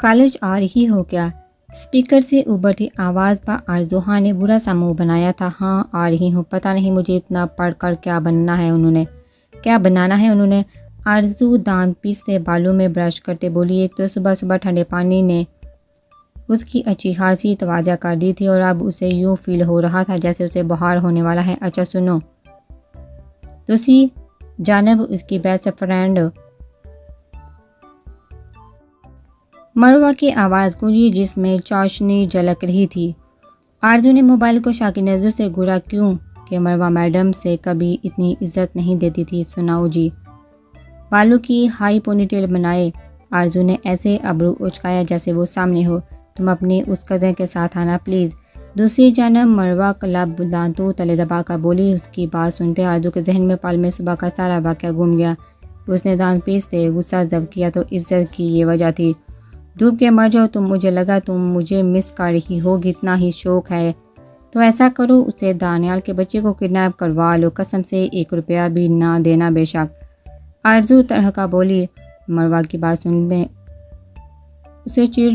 College آ رہی ہو کیا؟ Speaker سے ابھرتی آواز پر آرزو ہاں نے برا سا منہ بنایا تھا۔ ہاں آ رہی ہوں، پتہ نہیں مجھے اتنا پڑھ کر کیا بنانا ہے انہوں نے۔ آرزو دانت پیستے بالوں میں برش کرتے بولی، ایک تو صبح صبح ٹھنڈے پانی نے اس کی اچھی خاصی توجہ کر دی تھی اور اب اسے یوں فیل ہو رہا تھا جیسے اسے بخار ہونے والا ہے۔ اچھا سنو، دوسری جانب اس کی بیسٹ فرینڈ مروہ کی آواز گونجی جس میں چاشنی جھلک رہی تھی۔ آرزو نے موبائل کو شاکی نظروں سے گھورا، کیوں کہ مروہ میڈم سے کبھی اتنی عزت نہیں دیتی تھی۔ سناؤ جی۔ بالوں کی ہائی پونی ٹیل بنائے آرزو نے ایسے ابرو اچکایا جیسے وہ سامنے ہو۔ تم اپنی اس کزن کے ساتھ آنا پلیز۔ دوسری جانب مروہ کلب دانتوں تلے دبا کر بولی۔ اس کی بات سنتے آرزو کے ذہن میں پل میں صبح کا سارا واقعہ گھوم گیا۔ اس نے دانت پیستے غصہ ضبط کیا تو عزت کی یہ وجہ تھی۔ ڈوب کے مر جاؤ تم، مجھے لگا تم مجھے مس کر رہی ہوگی، اتنا ہی شوق ہے تو ایسا کرو، اسے دانیال کے بچے کو کڈنیپ کروا لو، قسم سے 1 روپیہ بھی نہ دینا بے شک۔ آرزو طرح کا بولی۔ مروہ کی بات سننے اسے چڑ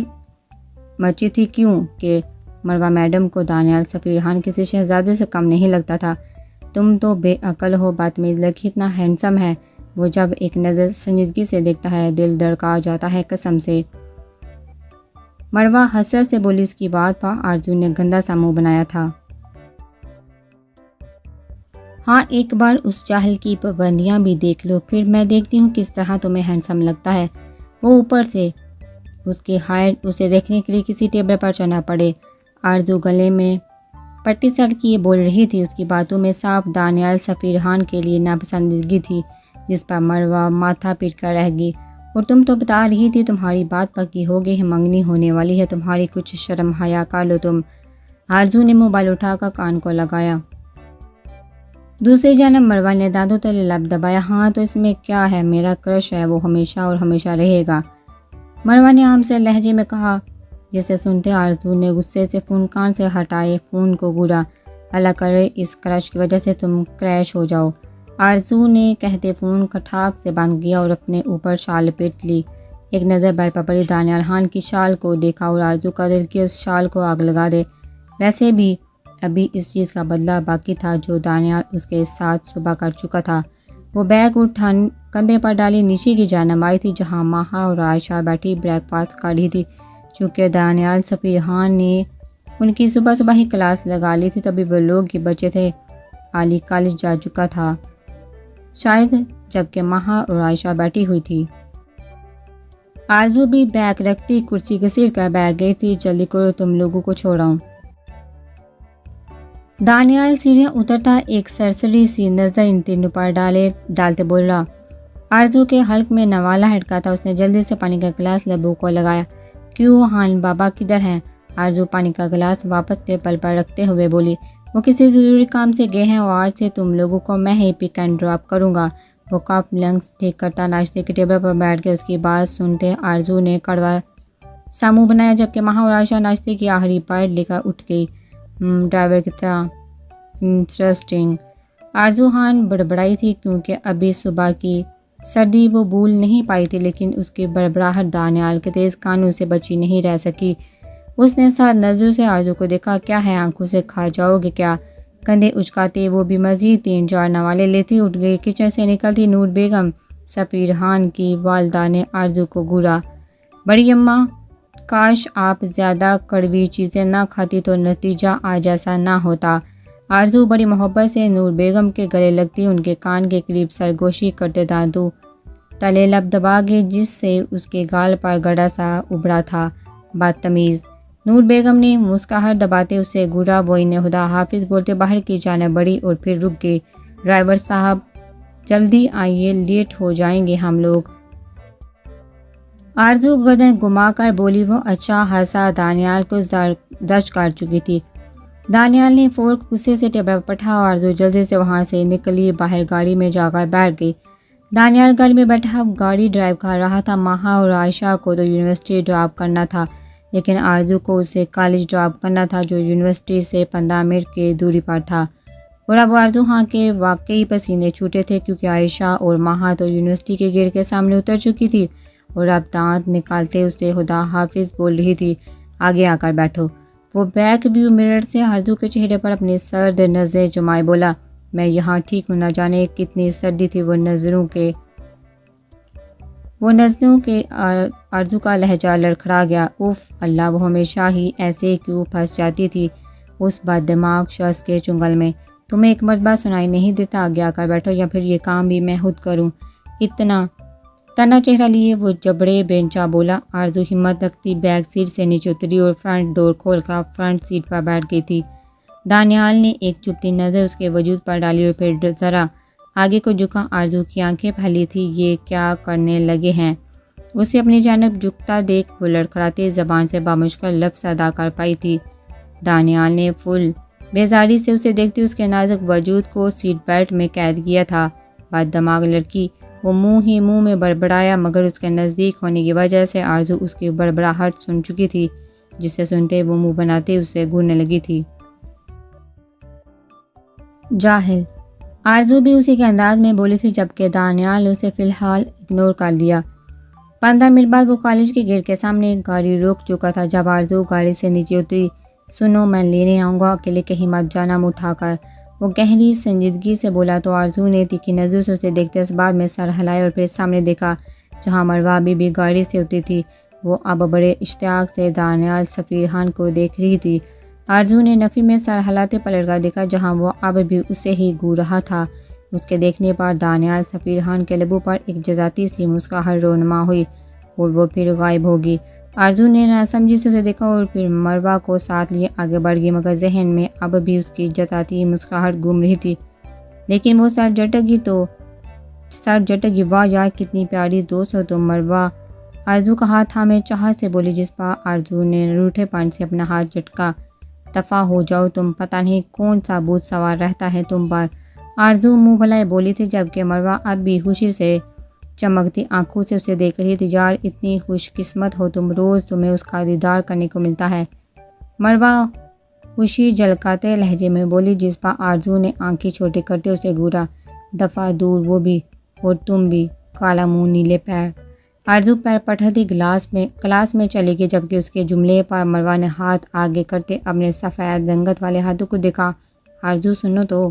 مچی تھی، کیوں کہ مروہ میڈم کو دانیال سفیر خان کسی شہزادے سے کم نہیں لگتا تھا۔ تم تو بے عقل ہو، بدتمیز لڑکی اتنا ہینڈسم ہے، وہ جب ایک نظر سنجیدگی سے دیکھتا ہے دل دھڑکا جاتا ہے قسم سے۔ مروہ حسرت سے بولی۔ اس کی بات پر آرزو نے گندا سا منہ بنایا تھا۔ ہاں ایک بار اس جاہل کی پابندیاں بھی دیکھ لو، پھر میں دیکھتی ہوں کس طرح تمہیں ہینڈسم لگتا ہے۔ وہ اوپر سے اس کی ہائٹ اسے دیکھنے کے لیے کسی ٹیبل پر چڑھنا پڑے۔ آرزو گلے میں پٹی سر کی بول رہی تھی، اس کی باتوں میں صاف دانیال سفیر خان کے لیے ناپسندیدگی تھی جس پر مروہ ماتھا پیٹ کر رہ گئی۔ اور تم تو بتا رہی تھی تمہاری بات پکی ہو گئی ہے، منگنی ہونے والی ہے، تمہاری کچھ شرم حیا کر لو تم۔ آرزو نے موبائل اٹھا کر کان کو لگایا۔ دوسری جانب مروہ نے دانتوں تلے لب دبایا۔ ہاں تو اس میں کیا ہے، میرا کرش ہے، وہ ہمیشہ اور ہمیشہ رہے گا، مروہ نے عام سے لہجے میں کہا۔ جسے سنتے آرزو نے غصے سے فون کان سے ہٹائے فون کو گھورا۔ اللہ کرے اس کرش کی وجہ سے تم کریش ہو جاؤ، آرزو نے کہتے فون کھٹاک سے بند کیا اور اپنے اوپر شال لپیٹ لی۔ ایک نظر بیڈ پر پڑی دانیال خان کی شال کو دیکھا اور آرزو کا دل کی اس شال کو آگ لگا دے۔ ویسے بھی ابھی اس چیز کا بدلہ باقی تھا جو دانیال اس کے ساتھ صبح کر چکا تھا۔ وہ بیگ اٹھا کندھے پر ڈالی نیچے کی جانب آئی تھی جہاں ماہا اور عائشہ بیٹھی بریک فاسٹ کر رہی تھی۔ چونکہ دانیال سفیر خان نے ان کی صبح صبح ہی کلاس لگا لی تھی، تبھی وہ لوگ کے بچے تھے۔ علی کالج جا چکا تھا شاید، جبکہ ماہا اور عائشہ بیٹھی ہوئی تھی۔ آرزو بھی بیگ رکھتی کرسی گھسیٹ کر بیٹھ گئی تھی۔ جلدی کرو، تم لوگوں کو چھوڑ رہا ہوں۔ دانیال سیڑھیاں اترتا ایک سرسری سی نظر ان تینوں پر ڈالتے بول رہا۔ آرزو کے حلق میں نوالا ہٹکا تھا، اس نے جلدی سے پانی کا گلاس لبوں کو لگایا۔ کیوں ہان بابا کدھر ہیں؟ آرزو پانی کا گلاس واپس ٹیبل پر رکھتے ہوئے بولی۔ وہ کسی ضروری کام سے گئے ہیں اور آج سے تم لوگوں کو میں ہی پک اینڈ ڈراپ کروں گا۔ وہ کپ لنگس ٹھیک کرتا ناشتے کے ٹیبل پر بیٹھ کے اس کی بات سنتے آرزو نے کڑوا سا منہ بنایا، جبکہ ماہا اور عائشہ ناشتے کی آخری بائٹ لے کر اٹھ گئی۔ ڈرائیور کی طرح انٹرسٹنگ، آرزو خان بڑبڑائی تھی کیونکہ ابھی صبح کی سردی وہ بھول نہیں پائی تھی، لیکن اس کی بڑبڑاہٹ دانیال کے تیز کانوں سے بچی نہیں رہ سکی۔ اس نے ساتھ نظروں سے آرزو کو دیکھا۔ کیا ہے، آنکھوں سے کھا جاؤ گے کیا؟ کندھے اچکاتے وہ بھی مزید 3-4 نوالے لیتی اٹھ گئی۔ کچن سے نکلتی نور بیگم سفیر خان کی والدہ نے آرزو کو گھورا۔ بڑی اماں، کاش آپ زیادہ کڑوی چیزیں نہ کھاتی تو نتیجہ آج جیسا نہ ہوتا۔ آرزو بڑی محبت سے نور بیگم کے گلے لگتی، ان کے کان کے قریب سرگوشی کرتے دانتوں تلے لب دبا گئی جس سے اس کے گال پر گڑا سا ابھرا تھا۔ بدتمیز، نور بیگم نے مسکراہٹ دباتے اسے گھورا۔ وہ انہیں خدا حافظ بولتے باہر کی جانب بڑھی اور پھر رک گئی۔ ڈرائیور صاحب جلدی آئیے، لیٹ ہو جائیں گے ہم لوگ۔ آرزو گردن گھما کر بولی۔ وہ اچھا خاصا دانیال کو درج کر چکی تھی۔ دانیال نے فورک غصے سے ٹیبل پر پٹھا اور آرزو جلدی سے وہاں سے نکلی باہر گاڑی میں جا کر بیٹھ گئی۔ دانیال گاڑی میں بیٹھا گاڑی ڈرائیو کر رہا تھا۔ ماہا اور عائشہ کو تو یونیورسٹی ڈراپ کرنا تھا، لیکن آرزو کو اسے کالج ڈراپ کرنا تھا جو یونیورسٹی سے 15 منٹ کی دوری پر تھا۔ اور اب آرزو ہاں کے واقعی پسینے چھوٹے تھے کیونکہ عائشہ اور ماہا تو یونیورسٹی کے گیٹ کے سامنے اتر چکی تھی اور اب دانت نکالتے اسے خدا حافظ بول رہی تھی، آگے آ کر بیٹھو۔ وہ بیک ویو مرر سے آرزو کے چہرے پر اپنی سرد نظریں جمائے بولا، میں یہاں ٹھیک ہوں، نہ جانے کتنی سردی تھی۔ وہ نظروں کے آرزو کا لہجہ لڑکھڑا گیا۔ اف اللہ، وہ ہمیشہ ہی ایسے کیوں پھنس جاتی تھی اس بد دماغ شخص کے چنگل میں۔ تمہیں ایک مرتبہ سنائی نہیں دیتا، آگے آ کر بیٹھو یا پھر یہ کام بھی میں خود کروں۔ اتنا تنا چہرہ لیے وہ جبڑے بینچا بولا۔ آرزو ہمت رکھتی بیک سیٹ سے نیچے اتری اور فرنٹ ڈور کھول کر فرنٹ سیٹ پر بیٹھ گئی تھی۔ دانیال نے ایک چپتی نظر اس کے وجود پر ڈالی اور پھر ذرا آگے کو جھکا۔ آرزو کی آنکھیں پھیلی تھی، یہ کیا کرنے لگے ہیں؟ اسے اپنی جانب جھکتا دیکھ وہ لڑکھڑاتے زبان سے بامشکل لفظ ادا کر پائی تھی۔ دانیال نے فل بیزاری سے اسے دیکھتے اس کے نازک وجود کو سیٹ بیلٹ میں قید کیا تھا۔ بد دماغ لڑکی، وہ منہ میں بڑبڑایا، مگر اس کے نزدیک ہونے کی وجہ سے آرزو اس کی بڑبڑاہٹ سن چکی تھی، جسے سنتے وہ منہ بناتے اسے گھورنے لگی تھی۔ جاہل، آرزو بھی اسی کے انداز میں بولی تھی، جبکہ دانیال نے اسے فی الحال اگنور کر دیا۔ 15 منٹ بعد وہ کالج کے گیٹ کے سامنے گاڑی روک چکا تھا۔ جب آرزو گاڑی سے نیچے اتری، سنو میں لینے آؤں گا، اکیلے کہیں مت جانا، منہ اٹھا کر وہ گہری سنجیدگی سے بولا تو آرزو نے تیکھی نظروں سے اسے دیکھتے اس بعد میں سر ہلایا اور پھر سامنے دیکھا جہاں مروہ بھی گاڑی سے اتری تھی۔ وہ اب بڑے اشتیاق سے دانیال سفیر خان کو دیکھ رہی تھی۔ آرزو نے نفی میں سر ہلاتے پلٹ کر دیکھا جہاں وہ اب بھی اسے ہی گھور رہا تھا۔ اس کے دیکھنے پر دانیال سفیر خان کے لبوں پر ایک جذاتی سی مسکراہٹ رونما ہوئی اور وہ پھر غائب ہوگی۔ آرزو نے ناسمجھی سے اسے دیکھا اور پھر مروہ کو ساتھ لیے آگے بڑھ گئی، مگر ذہن میں اب بھی اس کی جتاتی مسکراہٹ گھوم رہی تھی۔ لیکن وہ سر جھٹک گئی، واہ یار کتنی پیاری دوست ہو تم مروہ۔ آرزو کا ہاتھ تھامے چاہت سے بولی، جس پر آرزو نے روٹھے پن سے اپنا ہاتھ جھٹکا۔ دفع ہو جاؤ تم، پتہ نہیں کون سا بھوت سوار رہتا ہے تم پر، آرزو منہ بھلائے بولی تھی، جبکہ مروہ اب بھی خوشی سے چمکتی آنکھوں سے اسے دیکھ رہی تھی۔ یار اتنی خوش قسمت ہو تم، روز تمہیں اس کا دیدار کرنے کو ملتا ہے، مروہ خوشی جھلکاتے لہجے میں بولی، جس پر آرزو نے آنکھیں چھوٹی کرتے اسے گھورا۔ دفعہ دور، وہ بھی اور تم بھی، کالا منہ نیلے پیر۔ آرزو پیر پٹھتی کلاس میں چلی گئی، جبکہ اس کے جملے پر مروہ نے ہاتھ آگے کرتے اپنے سفید رنگت والے ہاتھوں کو دیکھا۔ آرزو سنو تو۔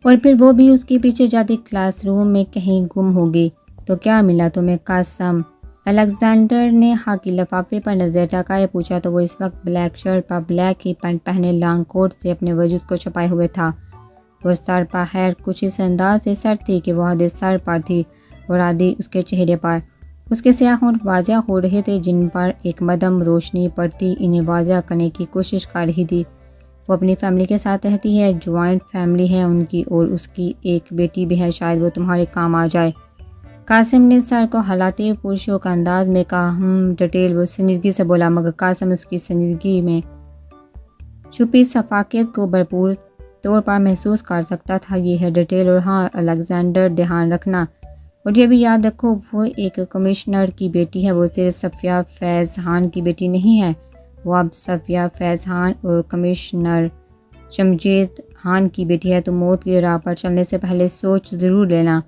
اور پھر وہ بھی اس کے پیچھے جاتی کلاس روم میں کہیں گم ہو گئی۔ تو کیا ملا تمہیں قاسم؟ الیگزینڈر نے خاکی لفافے پر نظر ٹکائے پوچھا تو وہ اس وقت بلیک شرٹ پر بلیک ہی پینٹ پہنے لانگ کوٹ سے اپنے وجود کو چھپائے ہوئے تھا اور سر پر خیر کچھ اس انداز سے سر تھی کہ وہ آدھے سر پر تھی اور آدھی اس کے چہرے پر۔ اس کے سیاہ ہونٹ واضح ہو رہے تھے جن پر ایک مدھم روشنی پڑتی انہیں واضح کرنے کی کوشش کر رہی تھی۔ وہ اپنی فیملی کے ساتھ رہتی ہے، جوائنٹ فیملی ہے ان کی، اور اس کی ایک بیٹی بھی ہے، شاید وہ تمہارے کام آ جائے۔ قاسم نے سر کو ہلاتے پرشوق انداز میں کہا۔ ڈیٹیل، وہ سنجیدگی سے بولا، مگر قاسم اس کی سنجیدگی میں چھپی شفقت کو بھرپور طور پر محسوس کر سکتا تھا۔ یہ ہے ڈیٹیل، اور ہاں الیگزینڈر دھیان رکھنا اور یہ بھی یاد رکھو وہ ایک کمشنر کی بیٹی ہے، وہ صرف صفیہ فیض خان کی بیٹی نہیں ہے، وہ اب صفیہ فیض خان اور کمشنر شمشید خان کی بیٹی ہے۔ تو موت کی راہ پر چلنے سے پہلے سوچ ضرور لینا۔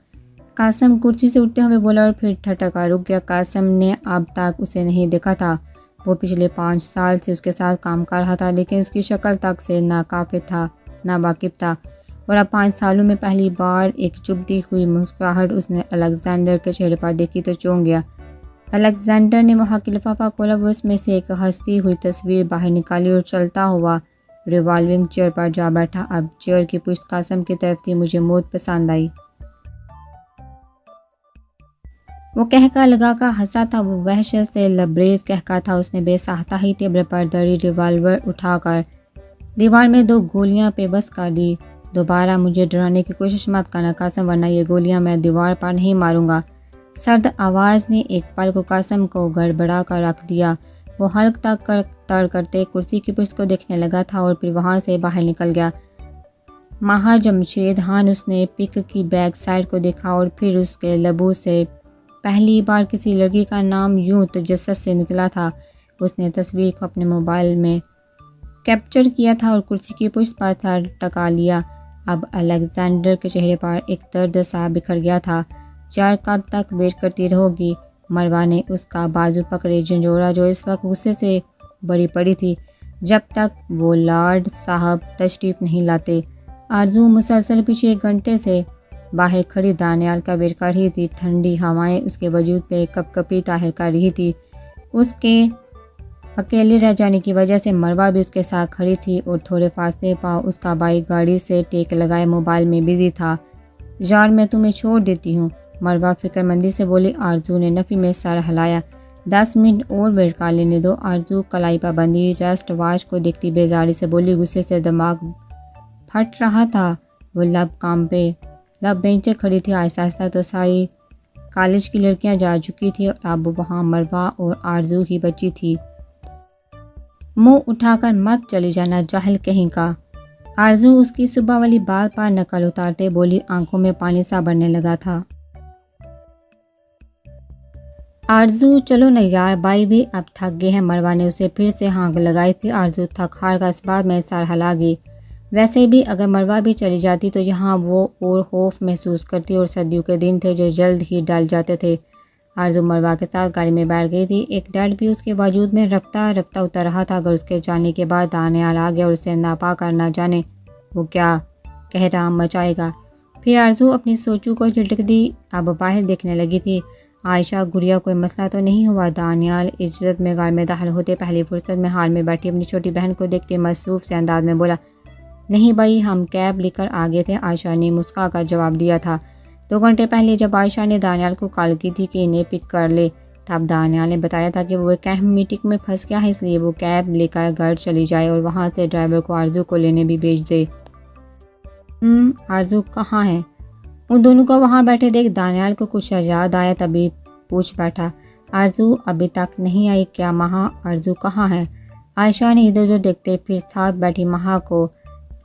قاسم کرسی سے اٹھتے ہوئے بولا اور پھر ٹھٹکا رک گیا۔ قاسم نے اب تک اسے نہیں دیکھا تھا، وہ پچھلے 5 سال سے اس کے ساتھ کام کر رہا تھا، لیکن اس کی شکل تک سے ناواقف تھا، اور اب 5 سالوں میں پہلی بار ایک چبھتی ہوئی مسکراہٹ اس نے الیگزینڈر کے چہرے پر دیکھی تو چونک گیا۔ الیگزینڈر نے وہاں کا لفافہ کھولا، وہ اس میں سے ایک ہنستی ہوئی تصویر باہر نکالی اور چلتا ہوا ریوالونگ چیئر پر جا بیٹھا۔ اب چیئر کی پشت قاسم کی طرف تھی۔ مجھے موت پسند آئی، وہ کہکا لگا کر ہنسا تھا۔ وہ وحشت سے لبریز کہکا تھا۔ اس نے بے ساختہ ہی ٹیبل پر دری ریوالور اٹھا کر دیوار میں 2 گولیاں پہ بس کر دی۔ دوبارہ مجھے ڈرانے کی کوشش مت کرنا قاسم، ورنہ یہ گولیاں میں دیوار پر نہیں ماروں گا۔ سرد آواز نے ایک پل کو قاسم کو گڑبڑا کر رکھ دیا۔ وہ حلق تک تر کرتے کرسی کی پشت کو دیکھنے لگا تھا اور پھر وہاں سے باہر نکل گیا۔ مہا جمشید خان، اس نے پک کی بیک سائڈ کو دیکھا اور پھر اس کے لبوں سے پہلی بار کسی لڑکی کا نام یوں تجسس سے نکلا تھا۔ اس نے تصویر کو اپنے موبائل میں کیپچر کیا تھا اور کرسی کی پشت پر سر ٹکا لیا۔ اب الیگزینڈر کے چہرے پر ایک درد سا بکھر گیا تھا۔ چار کب تک ویٹ کرتی رہو گی؟ مروہ نے اس کا بازو پکڑے جھنجھوڑا جو اس وقت غصے سے بڑی پڑی تھی۔ جب تک وہ لارڈ صاحب تشریف نہیں لاتے۔ آرزو مسلسل پچھلے 1 گھنٹے سے باہر کھڑی دانیال کا ویٹ کر رہی تھی۔ ٹھنڈی ہوائیں اس کے وجود پہ کپ کپی طاہر کر رہی تھی۔ اس کے اکیلے رہ جانے کی وجہ سے مروہ بھی اس کے ساتھ کھڑی تھی اور تھوڑے فاصلے پر اس کا بھائی گاڑی سے ٹیک لگائے موبائل میں بزی تھا۔ یار میں تمہیں چھوڑ دیتی ہوں، مروہ فکر مندی سے بولی۔ آرزو نے نفی میں سر ہلایا۔ 10 منٹ اور ویٹ کر لینے دو۔ آرزو کلائی پابندی ریسٹ واچ کو دیکھتی بیزاری سے بولی۔ غصے سے دماغ پھٹ رہا تھا۔ وہ لب بینچے کھڑی تھی۔ آہستہ آہستہ تو ساری کالج کی لڑکیاں جا چکی تھی اور اب وہاں مروہ اور آرزو ہی بچی تھی۔ منہ اٹھا کر مت چلی جانا جاہل کہیں کا۔ آرزو اس کی صبح والی بات پر نقل اتارتے بولی۔ آنکھوں میں پانی سا بڑھنے لگا تھا۔ آرزو چلو نا یار، بھائی بھی اب تھک گئے ہیں۔ مروہ نے اسے پھر سے ہانک لگائی تھی۔ آرزو تھک ہار کا اس بات میں سر ہلا گئی۔ ویسے بھی اگر مروہ بھی چلی جاتی تو یہاں وہ اور خوف محسوس کرتی اور سردیوں کے دن تھے جو جلد ہی ڈل جاتے تھے۔ آرزو مروہ کے ساتھ گاڑی میں بیٹھ گئی تھی۔ ایک ڈر بھی اس کے وجود میں رفتہ رفتہ اتر رہا تھا۔ اگر اس کے جانے کے بعد دانیال آ گیا اور اسے ناپا کر نہ جانے وہ کیا کہرام مچائے گا۔ پھر آرزو اپنی سوچوں کو جھٹک دی۔ اب باہر دیکھنے لگی تھی۔ عائشہ گڑیا کوئی مسئلہ تو نہیں ہوا؟ دانیال اجرت میں گھر میں داخل ہوتے پہلی فرصت میں ہال میں بیٹھی اپنی چھوٹی بہن کو دیکھتے مصروف سے انداز میں بولا۔ نہیں بھائی، ہم کیب لے کر آ گئے تھے، عائشہ نے مسکرا کر جواب دیا تھا۔ 2 گھنٹے پہلے جب عائشہ نے دانیال کو کال کی تھی کہ انہیں پک کر لے، تب دانیال نے بتایا تھا کہ وہ ایک اہم میٹنگ میں پھنس گیا ہے، اس لیے وہ کیب لے کر گھر چلی جائے اور وہاں سے ڈرائیور کو آرزو کو لینے بھی بھیج دے۔ آرزو کہاں ہے؟ ان دونوں کو وہاں بیٹھے دیکھ دانیال کو کچھ یاد آیا، تبھی پوچھ بیٹھا۔ آرزو ابھی تک نہیں آئی کیا مہا؟ آرزو کہاں ہے؟ عائشہ نے ادھر ادھر دیکھتے پھر ساتھ بیٹھی مہا کو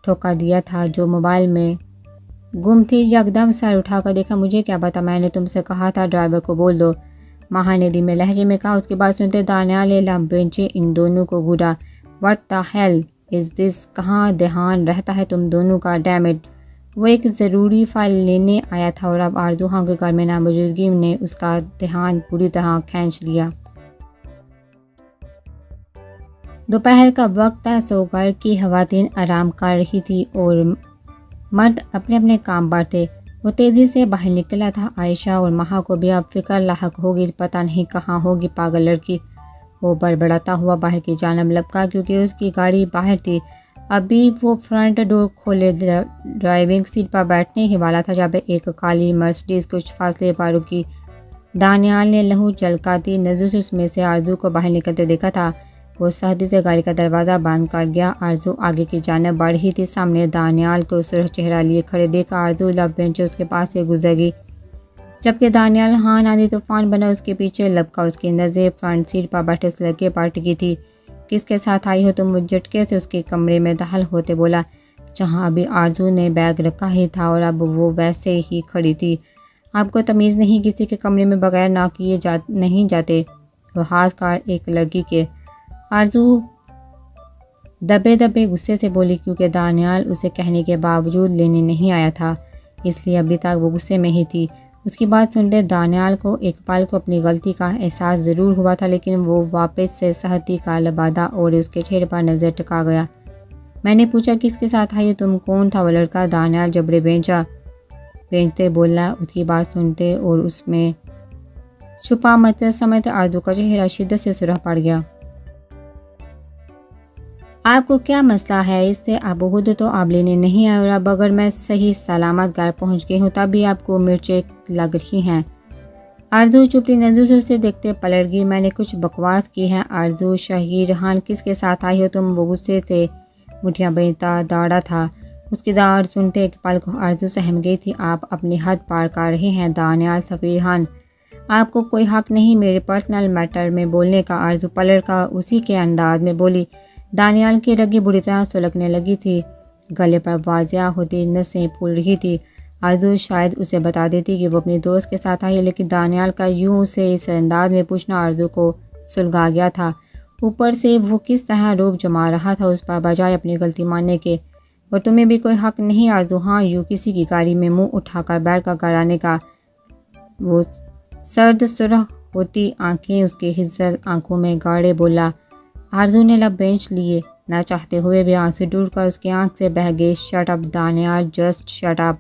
ٹھوکا دیا تھا جو موبائل میں گم تھی۔ یکدم سر اٹھا کر دیکھا۔ مجھے کیا پتا، میں نے تم سے کہا تھا ڈرائیور کو بول دو، مہا نے دھیمے لہجے میں کہا۔ اس کی بات سنتے دانیال نے لب بینچے ان دونوں کو گھورا۔ واٹ دا ہیل از دس؟ کہاں دھیان رہتا ہے تم دونوں کا؟ Damn it! وہ ایک ضروری فائل لینے آیا تھا اور اب آرزو ہاں کے گھر میں ناموجودگی نے اس کا دھیان پوری طرح کھینچ لیا۔ دوپہر کا وقت تھا، سو گھر کی خواتین آرام کر رہی تھی اور مرد اپنے اپنے کام پر تھے۔ وہ تیزی سے باہر نکلا تھا۔ عائشہ اور مہا کو بھی اب فکر لاحق ہوگی، پتہ نہیں کہاں ہوگی پاگل لڑکی۔ وہ بڑبڑاتا ہوا باہر کی جانب لپکا کیونکہ اس کی گاڑی باہر تھی۔ ابھی وہ فرنٹ ڈور کھولے ڈرائیونگ سیٹ پر بیٹھنے ہی والا تھا جب ایک کالی مرسڈیز کچھ فاصلے پر رکی۔ دانیال نے لہو جھلکاتی نظروں سے اس میں سے آرزو کو باہر نکلتے دیکھا تھا۔ وہ سختی سے گاڑی کا دروازہ بند کر گیا۔ آرزو آگے کی جانب بڑھ رہی تھی۔ سامنے دانیال کو سرخ چہرہ لیے کھڑے دیکھا آرزو لب بینچ اس کے پاس سے گزر گئی، جبکہ دانیال آندھی طوفان بنا اس کے پیچھے لپکا۔ اس کی نظریں فرنٹ سیٹ پر بیٹھے اس لڑکے پر ٹکی تھی۔ کس کے ساتھ آئی ہو تم؟ وہ جھٹکے سے اس کے کمرے میں داخل ہوتے بولا، جہاں ابھی آرزو نے بیگ رکھا ہی تھا اور اب وہ ویسے ہی کھڑی تھی۔ آپ کو تمیز نہیں؟ کسی کے کمرے میں بغیر ناک کیے نہیں جاتے، اور خاص کر ایک لڑکی کے۔ آرزو دبے دبے غصے سے بولی کیونکہ دانیال اسے کہنے کے باوجود لینے نہیں آیا تھا، اس لیے ابھی تک وہ غصے میں ہی تھی۔ اس کی بات سنتے دانیال کو ایک پل کو اپنی غلطی کا احساس ضرور ہوا تھا، لیکن وہ واپس سے سختی کا لبادہ اور اس کے چہرے پر نظر ٹکا گیا۔ میں نے پوچھا کس کے ساتھ آئی ہو تم؟ کون تھا وہ لڑکا؟ دانیال جبڑے بینچتے بولا۔ اس کی بات سنتے اور اس میں چھپا مطلب سمجھتے آرزو کا چہرہ شدت سے سرخ پڑ گیا۔ آپ کو کیا مسئلہ ہے اس سے؟ اب خود تو آپ لینے نہیں آئے اور اب اگر میں صحیح سلامت گھر پہنچ گئی ہوں تب بھی آپ کو مرچیں لگ رہی ہیں۔ آرزو چپتی نظروں سے اسے دیکھتے پلٹ گئی۔ میں نے کچھ بکواس کی ہے؟ آرزو شہیران کس کے ساتھ آئی ہو تم؟ وہ غصے سے مٹھیاں بیتا دوڑا تھا۔ اس کی داڑ سنتے ایک پل کو آرزو سہم گئی تھی۔ آپ اپنی حد پار کر رہے ہیں دانیال شہیران، آپ کو کوئی حق نہیں میرے پرسنل میٹر میں بولنے کا۔ آرزو پلٹ کا اسی کے انداز میں بولی۔ دانیال کی رگیں بری طرح سلگنے لگی تھی، گلے پر واضح ہوتی نسیں پھول رہی تھی۔ آرزو شاید اسے بتا دیتی کہ وہ اپنی دوست کے ساتھ آئی، لیکن دانیال کا یوں اسے اس انداز میں پوچھنا آرزو کو سلگا گیا تھا۔ اوپر سے وہ کس طرح روب جما رہا تھا اس پر بجائے اپنی غلطی ماننے کے۔ اور تمہیں بھی کوئی حق نہیں آرزو ہاں یوں کسی کی گاڑی میں منہ اٹھا کر بیٹھ کر کرانے کا۔ وہ سرد سرخ ہوتی آنکھیں اس کے ہزل آنکھوں میں گاڑے بولا۔ آرزو نے لب بینچ لیے، نہ چاہتے ہوئے بھی آنسو ٹوٹ کر اس کی آنکھ سے بہہ گئے۔ Shut up Daniyal, just shut up.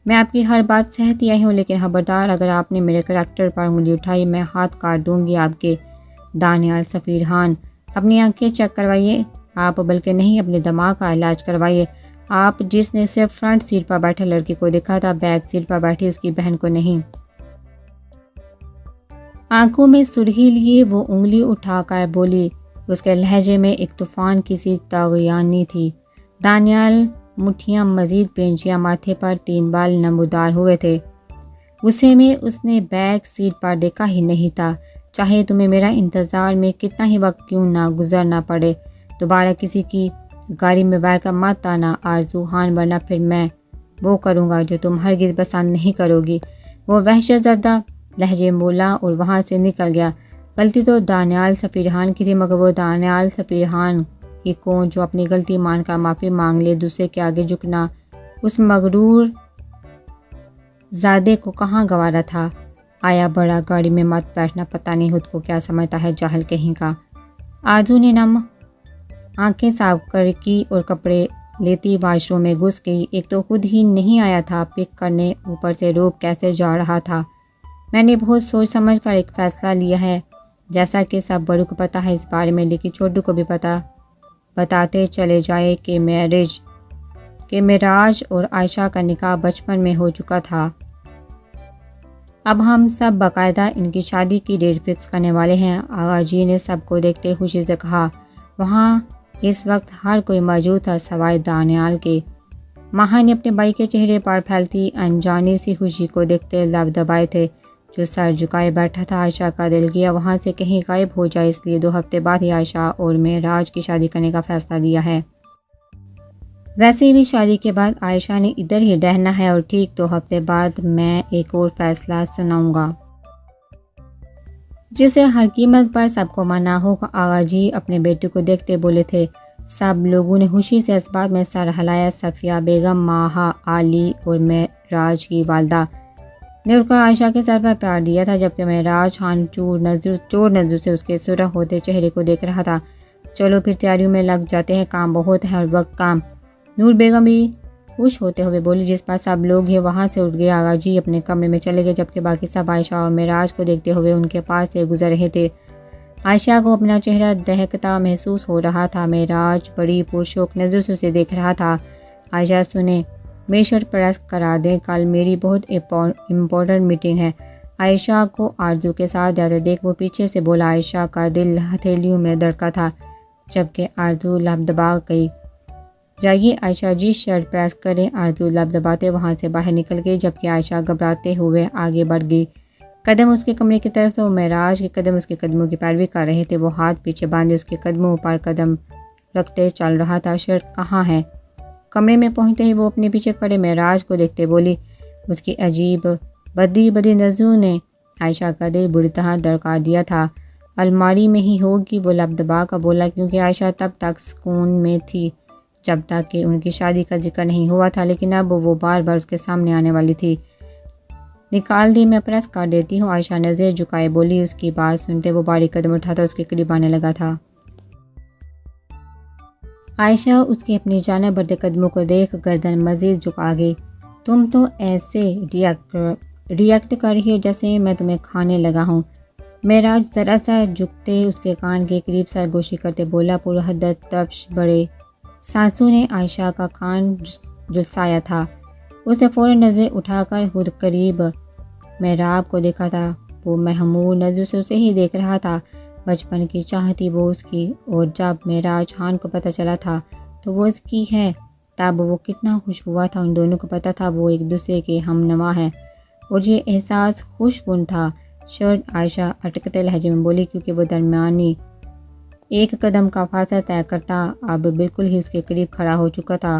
میں آپ کی ہر بات سہتی آئی ہوں، لیکن خبردار اگر آپ نے میرے کریکٹر پر انگلی اٹھائی میں ہاتھ کاٹ دوں گی آپ کے۔ دانیال سفیرحان، اپنی آنکھیں چیک کروائیے آپ، بلکہ نہیں اپنے دماغ کا علاج کروائیے آپ، جس نے صرف فرنٹ سیٹ پر بیٹھے لڑکی کو دیکھا تھا، بیک سیٹ پر بیٹھی اس کی بہن کو نہیں۔ آنکھوں میں سرخی لیے وہ انگلی اٹھا کر بولی، اس کے لہجے میں ایک طوفان کی سی طغیانی تھی۔ دانیال مٹھیاں مزید پینچیاں، ماتھے پر 3 بال نمودار ہوئے تھے۔ غصے میں اس نے بیک سیٹ پر دیکھا ہی نہیں تھا۔ چاہے تمہیں میرا انتظار میں کتنا ہی وقت کیوں نہ گزرنا پڑے، دوبارہ کسی کی گاڑی میں بیٹھ کر مت آنا آرزو خان، ورنہ پھر میں وہ کروں گا جو تم ہرگز پسند نہیں کرو گی۔ وہ وحشت زدہ لہجے بولا اور وہاں سے نکل گیا۔ غلطی تو دانیال سفیرحان کی تھی، مگر وہ دانیال سفیرحان ہی کون جو اپنی غلطی مان کر معافی مانگ لے۔ دوسرے کے آگے جھکنا اس مغرور زادے کو کہاں گوارا تھا۔ آیا بڑا، گاڑی میں مت بیٹھنا، پتہ نہیں خود کو کیا سمجھتا ہے، جاہل کہیں کا۔ آرزو نے نم آنکھیں صاف کر کی اور کپڑے لیتی واش روم میں گھس گئی۔ ایک تو خود ہی نہیں آیا تھا پک کرنے، اوپر سے روب کیسے جا رہا تھا۔ میں نے بہت سوچ سمجھ کر ایک فیصلہ لیا ہے، جیسا کہ سب بڑوں کو پتہ ہے اس بارے میں، لیکن چھوٹوں کو بھی بتاتے چلے جائے کہ معراج اور عائشہ کا نکاح بچپن میں ہو چکا تھا۔ اب ہم سب باقاعدہ ان کی شادی کی ڈیٹ فکس کرنے والے ہیں۔ آغا جی نے سب کو دیکھتے خوشی سے کہا۔ وہاں اس وقت ہر کوئی موجود تھا سوائے دانیال کے۔ ماہا نے اپنے بھائی کے چہرے پر پھیلتی انجانی سی خوشی کو دیکھتے لب دبائے تھے، جو سر جھکائے بیٹھا تھا۔ عائشہ کا دل گیا وہاں سے کہیں غائب ہو جائے، اس لیے 2 ہفتے بعد ہی عائشہ اور معراج کی شادی کرنے کا فیصلہ لیا ہے۔ ویسے بھی شادی کے بعد عائشہ نے ادھر ہی رہنا ہے، اور ٹھیک 2 ہفتے بعد میں ایک اور فیصلہ سناؤں گا جسے ہر قیمت پر سب کو ماننا ہوگا۔ آغا جی اپنے بیٹے کو دیکھتے بولے تھے۔ سب لوگوں نے خوشی سے اس بات میں سر ہلایا۔ صفیہ بیگم، ماہا، علی اور معراج کی والدہ نے اٹھ کر عائشہ کے سر پر پیار دیا تھا، جبکہ معراج خان چور نظر سے اس کے سرخ ہوتے چہرے کو دیکھ رہا تھا۔ چلو پھر تیاریوں میں لگ جاتے ہیں، کام بہت ہے اور وقت کم۔ نور بیگم بھی خوش ہوتے ہوئے بولی، جس پر سب لوگ ہی وہاں سے اٹھ گئے۔ آغا جی اپنے کمرے میں چلے گئے، جبکہ باقی سب عائشہ اور معراج کو دیکھتے ہوئے ان کے پاس سے گزر رہے تھے۔ عائشہ کو اپنا چہرہ دہکتا محسوس ہو رہا تھا۔ معراج بڑی پرشوق نظر سے اسے دیکھ رہا تھا۔ عائشہ سنیں، میری شرٹ پریس کرا دیں، کل میری بہت امپورٹنٹ میٹنگ ہے۔ عائشہ کو آرزو کے ساتھ جاتے دیکھ وہ پیچھے سے بولا۔ عائشہ کا دل ہتھیلیوں میں دھڑکا تھا، جبکہ آرزو لب دبا گئی۔ جائیے عائشہ جی، شرٹ پریس کریں۔ آرزو لب دباتے وہاں سے باہر نکل گئی، جبکہ عائشہ گھبراتے ہوئے آگے بڑھ گئی۔ قدم اس کے کمرے کی طرف تھے، معراج کے قدم اس کے قدموں کی پیروی کر رہے تھے۔ وہ ہاتھ پیچھے باندھے اس کے قدموں پر قدم رکھتے چل رہا تھا۔ شرٹ کہاں ہے؟ کمرے میں پہنچتے ہی وہ اپنے پیچھے کھڑے معراج کو دیکھتے بولی۔ اس کی عجیب بدی نظروں نے عائشہ کا دل بری طرح دھڑکا دیا تھا۔ الماری میں ہی ہوگی، وہ لب دبا کر بولا، کیونکہ عائشہ تب تک سکون میں تھی جب تک کہ ان کی شادی کا ذکر نہیں ہوا تھا، لیکن اب وہ بار بار اس کے سامنے آنے والی تھی۔ نکال دی، میں پریس کر دیتی ہوں، عائشہ نظر جھکائے بولی۔ اس کی بات سنتے وہ بھاری قدم اٹھاتا اس کے قریب آنے لگا تھا۔ عائشہ اس کے اپنی جانب بڑھتے قدموں کو دیکھ گردن مزید جھکا گئی۔ تم تو ایسے ریئیکٹ کر رہی ہو جیسے میں تمہیں کھانے لگا ہوں۔ معراج ذرا سا جھکتے اس کے کان کے قریب سرگوشی کرتے بولا۔ پرحدت تپش بڑے سانسوں نے عائشہ کا کان جھلسایا تھا۔ اس نے فوراً نظر اٹھا کر خود قریب معراج کو دیکھا تھا۔ وہ محمود نظر سے اسے ہی دیکھ رہا تھا۔ بچپن کی چاہت تھی وہ اس کی، اور جب معراج خان کو پتہ چلا تھا تو وہ اس کی ہے، تب وہ کتنا خوش ہوا تھا۔ ان دونوں کو پتہ تھا وہ ایک دوسرے کے ہم نوا ہیں، اور یہ احساس خوش کن تھا۔ شرٹ، عائشہ اٹکتے لہجے میں بولی، کیونکہ وہ درمیانی 1 قدم کا فاصلہ طے کرتا اب بالکل ہی اس کے قریب کھڑا ہو چکا تھا۔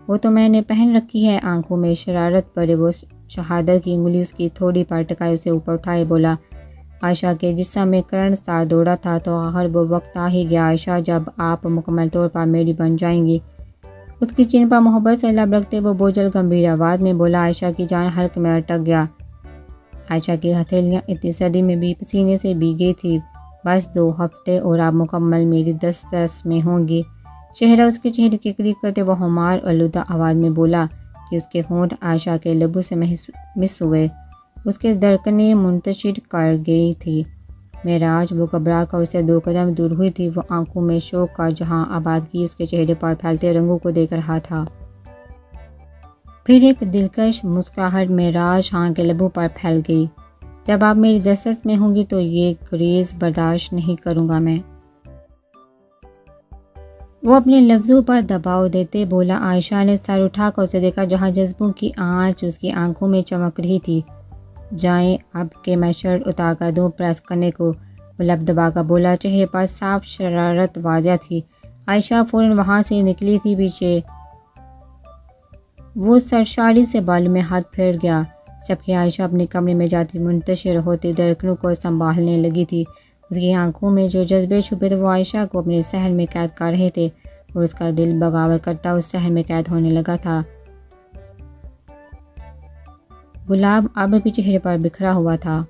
وہ تو میں نے پہن رکھی ہے۔ آنکھوں میں شرارت بڑھے وہ شہادت کی انگلی اس کی تھوڑی پر ٹکائے اسے اوپر اٹھائے بولا۔ عائشہ کے جسم میں کرنٹ سا دوڑا تھا۔ تو آخر وہ وقت آ ہی گیا عائشہ، جب آپ مکمل طور پر میری بن جائیں گی۔ اس کی چین پر محبت سے لب رکھتے وہ بوجھل گمبھیر آواز میں بولا، عائشہ کی جان حلق میں اٹک گیا۔ عائشہ کی ہتھیلیاں اتنی سردی میں بھی پسینے سے بھیگی تھی۔ بس 2 ہفتے اور آپ مکمل میری دسترس میں ہوں گی۔ چہرہ اس کے چہرے کے قریب کرتے وہ ہمار آلودہ آواز میں بولا کہ اس کے ہونٹ عائشہ کے لبوں سے مس ہوئے، اس کے دھڑکنیں منتشر کر گئی تھی۔ معراج وہ گھبرا کر اسے 2 قدم دور ہوئی تھی، وہ آنکھوں میں شوق کا جہاں آبادگی اس کے چہرے پر پھیلتے رنگوں کو دیکھ رہا تھا۔ پھر ایک دلکش مسکراہٹ معراج خان کے لبوں پر پھیل گئی۔ جب آپ میری دسترس میں ہوں گی تو یہ گریز برداشت نہیں کروں گا میں۔ وہ اپنے لفظوں پر دباؤ دیتے بولا۔ عائشہ نے سر اٹھا کر اسے دیکھا جہاں جذبوں کی آنچ اس کی آنکھوں میں چمک رہی تھی۔ جائیں اب کہ میں شرٹ اتار کر دوں پریس کرنے کو، وہ لب دبا کر بولا۔ چہرے پر صاف شرارت واضح تھی۔ عائشہ فوراً وہاں سے نکلی تھی پیچھے۔ وہ سرشاری سے بالوں میں ہاتھ پھیر گیا جبکہ عائشہ اپنے کمرے میں جاتی منتشر ہوتی دھڑکنوں کو سنبھالنے لگی تھی۔ اس کی آنکھوں میں جو جذبے چھپے تھے وہ عائشہ کو اپنے صحن میں قید کر رہے تھے اور اس کا دل بغاوت کرتا اس صحن میں قید ہونے لگا تھا۔ گلاب اب بھی چہرے پر بکھرا ہوا تھا۔